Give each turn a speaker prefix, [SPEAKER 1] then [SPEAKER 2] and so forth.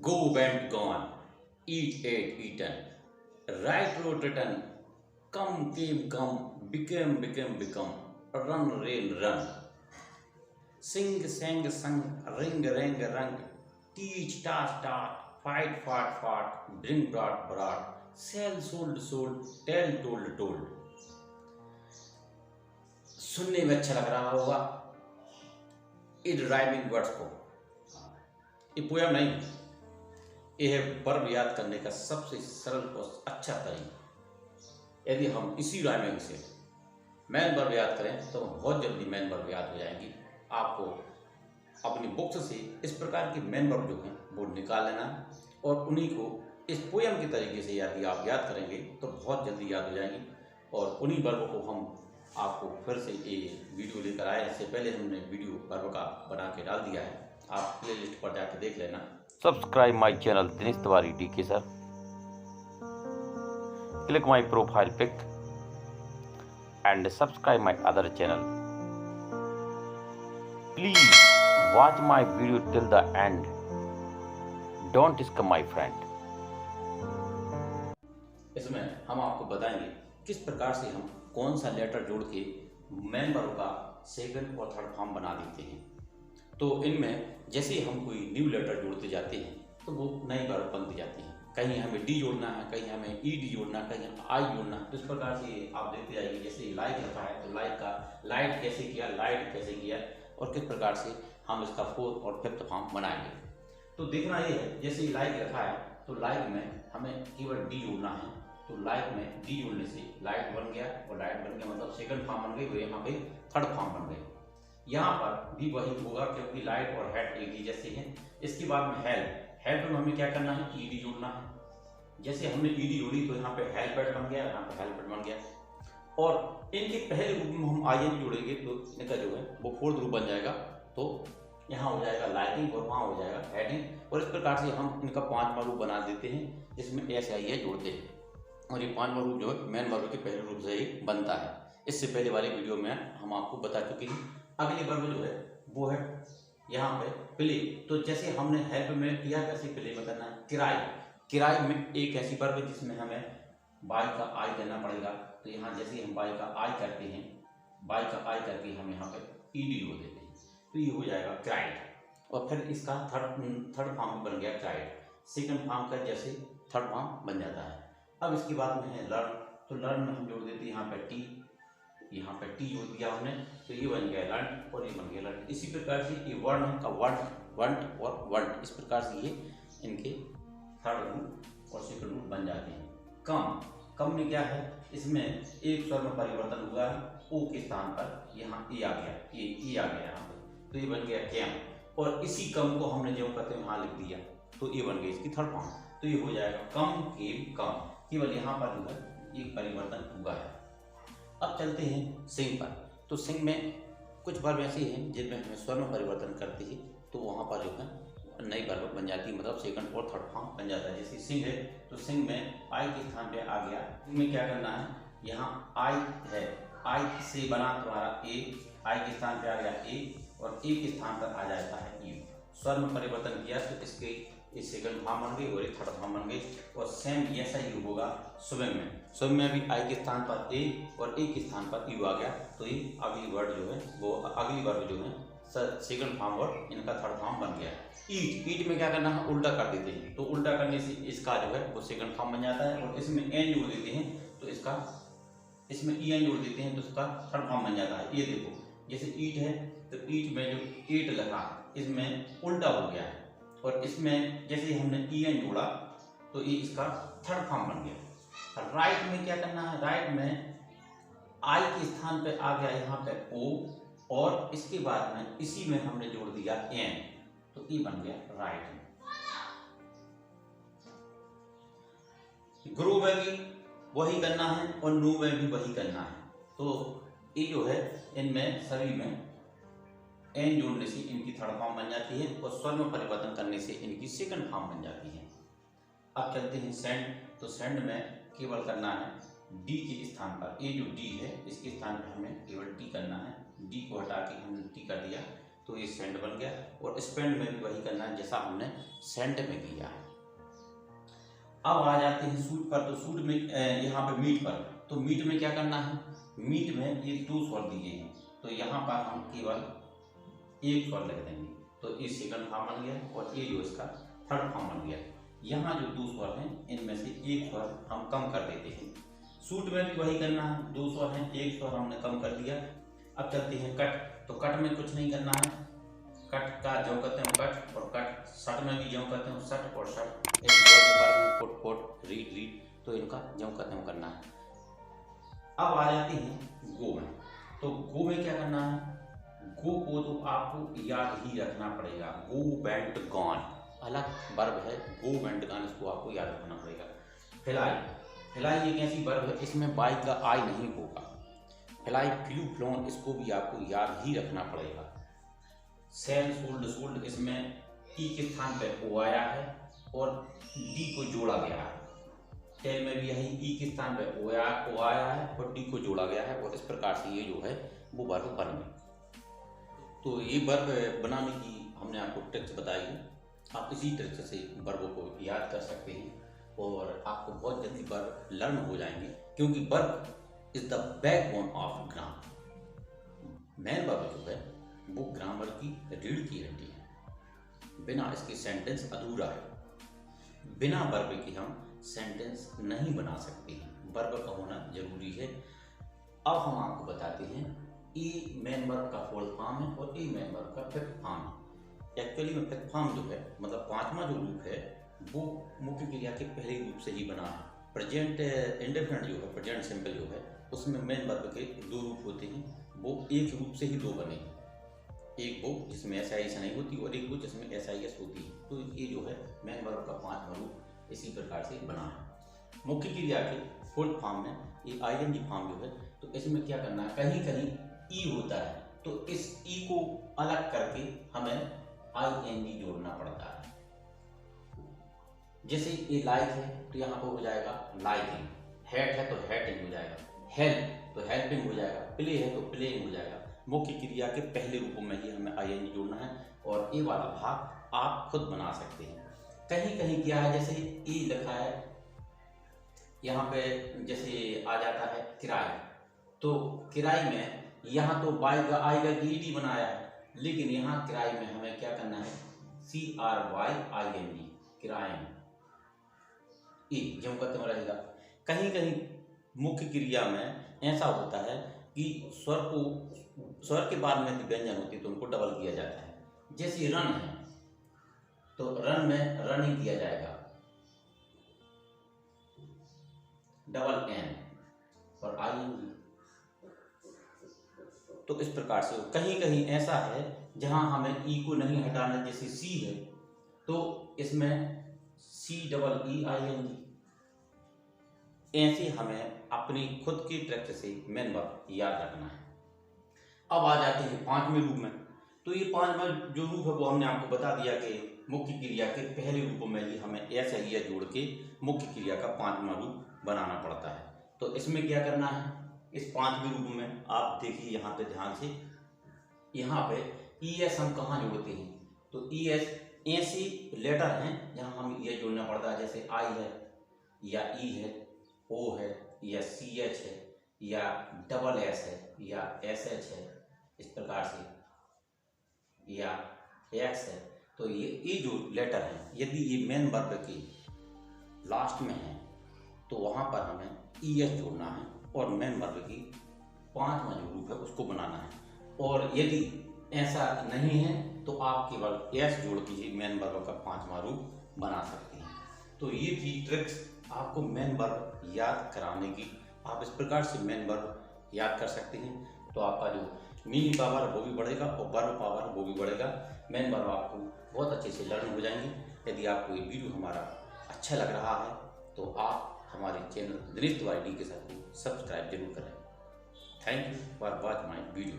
[SPEAKER 1] Go went gone, eat ate eaten, right road written, come came come, became, run rain run, sing sang sung, ring rang rung, teach taught, fight fought, bring brought, sell sold, tell told. सुनने में अच्छा लग रहा होगा इन rhyming words को। ये poem नहीं, यह है वर्ब याद करने का सबसे सरल और अच्छा तरीका। यदि हम इसी राइमिंग से मैन वर्ब याद करें तो बहुत जल्दी मैन वर्ब याद हो जाएंगी। आपको अपनी बुक्स से इस प्रकार के मैन वर्ब जो हैं वो निकाल लेना है और उन्हीं को इस पोयम के तरीके से यदि आप याद करेंगे तो बहुत जल्दी याद हो जाएंगी। और उन्हीं वर्बों को हम आपको फिर से ये वीडियो लेकर आए। इससे पहले हमने वीडियो वर्ब का बना के डाल दिया है, आप प्ले लिस्ट पर जाकर देख लेना।
[SPEAKER 2] Subscribe my channel Dinesh Tiwari DK sir. Click my profile pic and subscribe my other channel. Please watch my video till the end. Don't skip my friend.
[SPEAKER 1] इसमें हम आपको बताएंगे किस प्रकार से हम कौन सा लेटर जोड़ के मैन वर्ब का सेकंड और थर्ड फॉर्म बना देते हैं। तो इनमें जैसे हम कोई न्यू लेटर जोड़ते जाते हैं तो वो नई वर्ब बनती जाती है। कहीं हमें डी जोड़ना है, कहीं हमें ई डी जोड़ना, कहीं आई जोड़ना। तो इस प्रकार से आप देखते जाइए। जैसे लाइट लिखा है तो लाइट का लाइट कैसे किया, लाइट कैसे किया और किस प्रकार से हम इसका फोर्थ और फिफ्थ फॉर्म बनाएंगे। तो देखना ये है, जैसे लाइट लिखा है तो लाइट में हमें केवल डी जोड़ना है। तो लाइट में डी जोड़ने से लाइट बन गया और लाइट बन गया मतलब सेकंड फॉर्म बन गई, वो यहाँ पे थर्ड फॉर्म बन गई। यहाँ पर भी वही होगा क्योंकि लाइट और हेड एक ही जैसे हैं। इसके बाद में हेल्प में हमें क्या करना है, ईडी जोड़ना है। जैसे हमने ईडी जोड़ी तो यहाँ पे हेल्पेड बन गया, यहाँ पे हेल्पेड बन गया। और इनके पहले रूप में हम आई एन जोड़ेंगे तो इनका जो है वो फोर्थ रूप बन जाएगा। तो यहाँ हो जाएगा लाइटिंग और वहाँ हो जाएगा हेडिंग। और इस प्रकार से हम इनका पांचवा रूप बना देते हैं जिसमें एस आई ए जोड़ते हैं। और ये पांचवा रूप जो है मैन वर्ब के पहले रूप से ही बनता है। इससे पहले वाले वीडियो में हम आपको बता चुके हैं। अगली वर्ब जो है वो है यहाँ पे प्ले। तो जैसे हमने हेल्प में किया वैसे प्ले में करना है। किराए में एक ऐसी वर्ब है जिसमें हमें बाई का आई देना पड़ेगा। तो यहाँ जैसे हम बाई का आई करते हैं, बाई का आई करके हम यहाँ पे ईडी जोड़ देते हैं तो ये हो जाएगा क्राइड। और फिर इसका थर्ड फॉर्म बन गया क्राइड। सेकंड फॉर्म का जैसे थर्ड फॉर्म बन जाता है। अब इसके बाद में है लर्न। तो लर्न में हम जोड़ देते हैं यहाँ पे टी, यहाँ पे टी जोड़ दिया हमने तो ये बन गया लर्न और ये बन गया लर्न। इसी प्रकार से ये वर्ण का वंट और वंट, इस प्रकार से ये इनके थर्ड रूप और सेकंड रूप बन जाते हैं। कम में क्या है, इसमें एक स्वर में परिवर्तन हुआ है, ओ के स्थान पर यहाँ ए आ गया, ये आ गया यहाँ पे तो ये बन गया कैम। और इसी कम को हमने जो कहते हैं यहाँ लिख दिया तो ये बन गई इसकी थर्ड फॉर्म। तो ये हो जाएगा कम केम कम, केवल यहाँ पर जो है एक परिवर्तन हुआ है। अब चलते हैं सिंग पर। तो सिंग में कुछ वर्ब ऐसी हैं जिनमें हमें स्वर में परिवर्तन करते हैं तो वहाँ पर जो है नई वर्ब बन जाती है, मतलब सेकंड और थर्ड फॉर्म बन जाता है। जैसे सिंग है तो सिंग में आई के स्थान पे आ गया। इनमें क्या करना है, यहाँ आई है, आई से बना तुम्हारा ए, आई के स्थान पे आ गया ए और ए के स्थान पर आ जाता है यू। स्वर में परिवर्तन किया तो इसके इस सेकंड फॉर्म बन गई और एक थर्ड फॉर्म बन गई। और सेम ऐसा ही होगा स्विम में भी आई के स्थान पर ए और ए के स्थान पर यू आ गया तो ये अगली वर्ड जो है वो अगली वर्ड जो है सेकंड फॉर्म वर्ड इनका थर्ड फॉर्म बन गया। ईट में क्या करना है, उल्टा कर देते हैं। तो उल्टा करने से इसका जो है वो सेकंड फॉर्म बन जाता है। और इसमें एन जोड़ देते हैं तो इसका इसमें ई एन जोड़ देते हैं तो इसका थर्ड फॉर्म बन जाता है। ये देखो जैसे ईट है तो ईट में जो ईट लगा इसमें उल्टा हो गया है और इसमें जैसे हमने ई एन जोड़ा तो ये इसका थर्ड फॉर्म बन गया। राइट में क्या करना है, राइट में आई के स्थान पे आ गया यहाँ पे ओ और इसके बाद में इसी में हमने जोड़ दिया एन तो ये बन गया राइट। ग्रो में भी वही करना है और नो में भी वही करना है। तो ये जो है इनमें सभी में एन जोड़ने से इनकी थर्ड फॉर्म बन जाती है और स्वर में परिवर्तन करने से इनकी सेकंड फॉर्म बन जाती है। अब चलते हैं सेंड। तो सेंड में केवल करना है डी के स्थान पर, ये जो डी है इसके स्थान पर हमें केवल टी करना है। डी को हटा के हमने टी कर दिया तो ये सेंट बन गया। और स्पेंड में भी वही करना है जैसा हमने सेंट में किया है। अब आ जाते हैं सूट पर। तो सूट में यहाँ पे मीट पर, तो मीट में क्या करना है, मीट में ये 2 स्वर दिए हैं, तो यहाँ पर हम केवल एक स्वर लिख देंगे, तो ये सेकंड फॉर्म बन गया और ये जो इसका थर्ड फॉर्म बन गया। यहाँ जो 2 स्वर हैं इनमें से एक स्वर हम कम कर देते हैं। सूट में भी वही करना है, 2 स्वर हैं, एक स्वर हमने कम कर दिया। अब चलते हैं कट। तो कट में कुछ नहीं करना है, कट का जो कहते हैं कट, और कट शट में भी जो कहते हैं शट और शट, एक वर्ड के बारे में कोट कोट रीड रीड, तो इनका जो कहते हैं करना है। अब आ जाते हैं गो में। तो गो में क्या करना है, गो को तो आपको याद ही रखना पड़ेगा। गो वेंट गॉन अलग वर्ब है, गो वेंट गॉन इसको आपको याद रखना पड़ेगा। फ्लाई, फ्लाई एक ऐसी वर्ब है इसमें बाई का आई नहीं होगा। फ्लाई, फ्लू, फ्लोन, इसको भी आपको याद ही रखना पड़ेगा। सेल, सोल्ड, सोल्ड, इसमें ई के स्थान पर ओ आया है और डी को जोड़ा गया है। टेल में भी यही ई के स्थान पर ओ आया है और डी को जोड़ा गया है, और इस प्रकार से ये जो है वो वर्ब बन गए। तो ये वर्ब बनाने की हमने आपको ट्रिक्स बताई है। आप इसी ट्रिक्स से वर्बों को याद कर सकते हैं और आपको बहुत जल्दी वर्ब लर्न हो जाएंगे, क्योंकि verb is the backbone of grammar. Main verb जो है वो ग्रामर की रीढ़ की हड्डी है। बिना इसके सेंटेंस अधूरा है। बिना वर्ब के हम सेंटेंस नहीं बना सकते हैं, वर्ब का होना जरूरी है। अब हम आपको बताते हैं ए मेन वर्ब का फोर्थ फॉर्म है और ए मेन वर्ब का फिफ्थ फॉर्म है। एक्चुअली में फिफ्थ फॉर्म जो है मतलब 5वां जो रूप है वो मुख्य क्रिया के पहले रूप से ही बना है। प्रेजेंट इंडेफिनिट जो है, प्रेजेंट सिंपल जो है, उसमें मेन वर्ब के 2 रूप होते हैं, वो एक रूप से ही 2 बने हैं। एक वो जिसमें SIS नहीं होती और एक वो जिसमें SIS होती है। तो ये जो है मेन वर्ब का 5वां रूप इसी प्रकार से बना है। मुख्य क्रिया के फोर्थ फॉर्म में ये ING फॉर्म जो है, तो इसमें क्या करना है, कहीं कहीं ई होता है, तो इस ई को अलग करके हमें ING जोड़ना पड़ता है। जैसे ये लाइक है तो यहाँ पर हो जाएगा लाइकिंग, हैट है तो हैटिंग हो जाएगा, हेल्प तो हेल्पिंग हो जाएगा, प्ले है तो प्लेइंग हो जाएगा। मुख्य क्रिया के पहले रूपों में ही हमें ING जोड़ना है और ये वाला भाग आप खुद बना सकते हैं। कहीं कहीं क्या है, जैसे ई लिखा है यहाँ पे, जैसे आ जाता है किराए, तो किराए में यहाँ तो बाई का आई का ED बनाया है, लेकिन यहाँ किराए में हमें क्या करना है CRYING, किराए ई जो कहते हैं रहेगा। कहीं कहीं मुख्य क्रिया में ऐसा होता है कि स्वर के बाद में व्यंजन होती है तो उनको डबल किया जाता है। जैसे रन है तो रन में रनिंग किया जाएगा, डबल N और ING। तो इस प्रकार से कहीं कहीं ऐसा है जहां हमें ई को नहीं हटाना, जैसे सी है तो इसमें CEEING। ऐसे हमें अपनी खुद की ट्रिक से मेन वर्ब याद रखना है। अब आ जाते हैं 5वें रूप में। तो ये 5वां जो रूप है वो हमने आपको बता दिया कि मुख्य क्रिया के पहले रूपों में ही हमें SIS जोड़ के मुख्य क्रिया का 5वां रूप बनाना पड़ता है। तो इसमें क्या करना है, इस 5वें रूप में आप देखिए यहाँ पे ध्यान से, यहाँ पे ES हम कहाँ जोड़ते हैं, तो ES ऐसे लेटर हैं जहाँ हम ये जोड़ना पड़ता है, जैसे I है या E है, O है या CH है या डबल S है या SH है, इस प्रकार से, या X है। तो ये जो लेटर है यदि ये मेन वर्ब के लास्ट में है तो वहाँ पर हमें ES जोड़ना है और मेन वर्ब की 5वां जो रूप है उसको बनाना है। और यदि ऐसा नहीं है तो आप केवल S जोड़ के ही मेन वर्ब का 5वां रूप बना सकते हैं। तो ये थी ट्रिक्स आपको मेन वर्ब याद कराने की। आप इस प्रकार से मेन वर्ब याद कर सकते हैं, तो आपका जो मीनिंग पावर वो भी बढ़ेगा और वर्ब पावर वो भी बढ़ेगा। मेन वर्ब आपको बहुत अच्छे से लर्न हो जाएंगे। यदि आपको ये वीडियो हमारा अच्छा लग रहा है तो आप हमारे चैनल दिनेश तिवारी के साथ सब्सक्राइब जरूर करें। Thank you for watch my video.